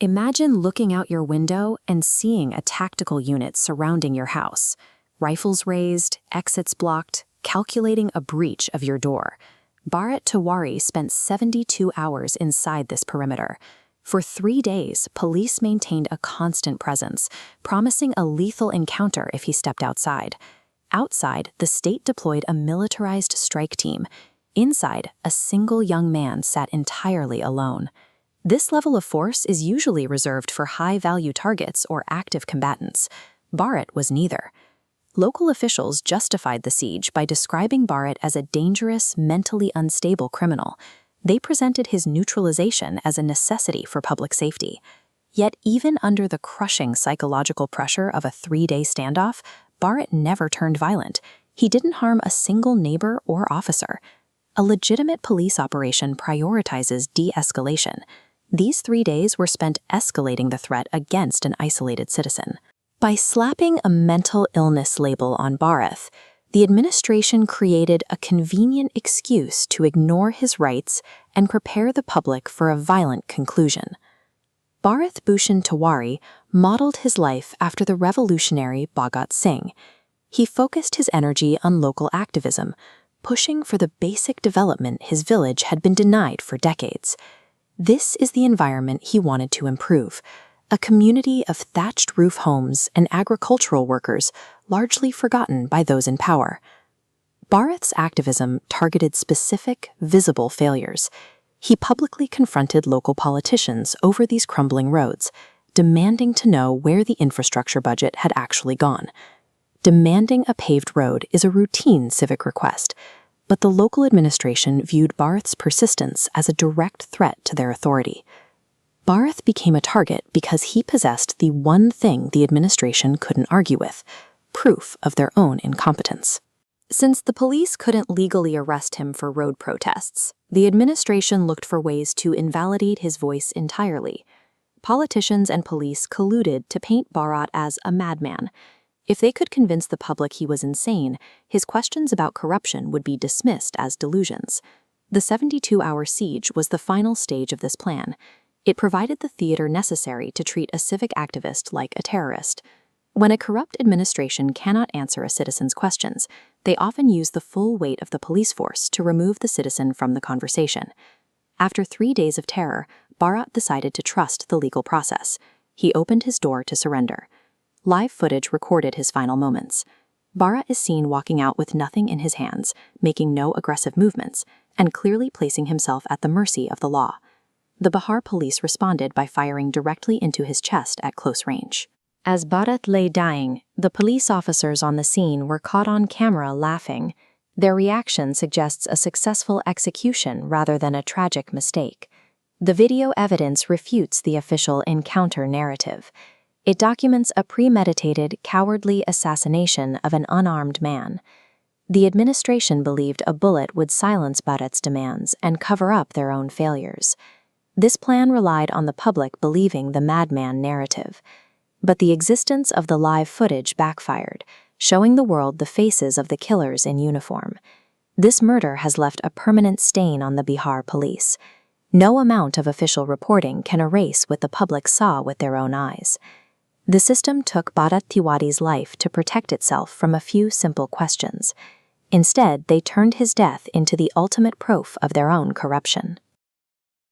Imagine looking out your window and seeing a tactical unit surrounding your house. Rifles raised, exits blocked, calculating a breach of your door. Bharat Tiwari spent 72 hours inside this perimeter. For 3 days, police maintained a constant presence, promising a lethal encounter if he stepped outside. Outside, the state deployed a militarized strike team. Inside, a single young man sat entirely alone. This level of force is usually reserved for high-value targets or active combatants. Bharat was neither. Local officials justified the siege by describing Bharat as a dangerous, mentally unstable criminal. They presented his neutralization as a necessity for public safety. Yet even under the crushing psychological pressure of a 3-day standoff, Bharat never turned violent. He didn't harm a single neighbor or officer. A legitimate police operation prioritizes de-escalation. These 3 days were spent escalating the threat against an isolated citizen. By slapping a mental illness label on Bharat, the administration created a convenient excuse to ignore his rights and prepare the public for a violent conclusion. Bharat Bhushan Tiwari modeled his life after the revolutionary Bhagat Singh. He focused his energy on local activism, pushing for the basic development his village had been denied for decades. This is the environment he wanted to improve, a community of thatched roof homes and agricultural workers largely forgotten by those in power. Bharat's activism targeted specific, visible failures. He publicly confronted local politicians over these crumbling roads, demanding to know where the infrastructure budget had actually gone. Demanding a paved road is a routine civic request, but the local administration viewed Bharat's persistence as a direct threat to their authority. Bharat became a target because he possessed the one thing the administration couldn't argue with: proof of their own incompetence. Since the police couldn't legally arrest him for road protests, the administration looked for ways to invalidate his voice entirely. Politicians and police colluded to paint Bharat as a madman. If they could convince the public he was insane, his questions about corruption would be dismissed as delusions. The 72-hour siege was the final stage of this plan. It provided the theater necessary to treat a civic activist like a terrorist. When a corrupt administration cannot answer a citizen's questions, they often use the full weight of the police force to remove the citizen from the conversation. After 3 days of terror, Bharat decided to trust the legal process. He opened his door to surrender. Live footage recorded his final moments. Bharat is seen walking out with nothing in his hands, making no aggressive movements, and clearly placing himself at the mercy of the law. The Bihar police responded by firing directly into his chest at close range. As Bharat lay dying, the police officers on the scene were caught on camera laughing. Their reaction suggests a successful execution rather than a tragic mistake. The video evidence refutes the official encounter narrative. It documents a premeditated, cowardly assassination of an unarmed man. The administration believed a bullet would silence Bharat's demands and cover up their own failures. This plan relied on the public believing the madman narrative. But the existence of the live footage backfired, showing the world the faces of the killers in uniform. This murder has left a permanent stain on the Bihar police. No amount of official reporting can erase what the public saw with their own eyes. The system took Bharat Tiwari's life to protect itself from a few simple questions. Instead, they turned his death into the ultimate proof of their own corruption.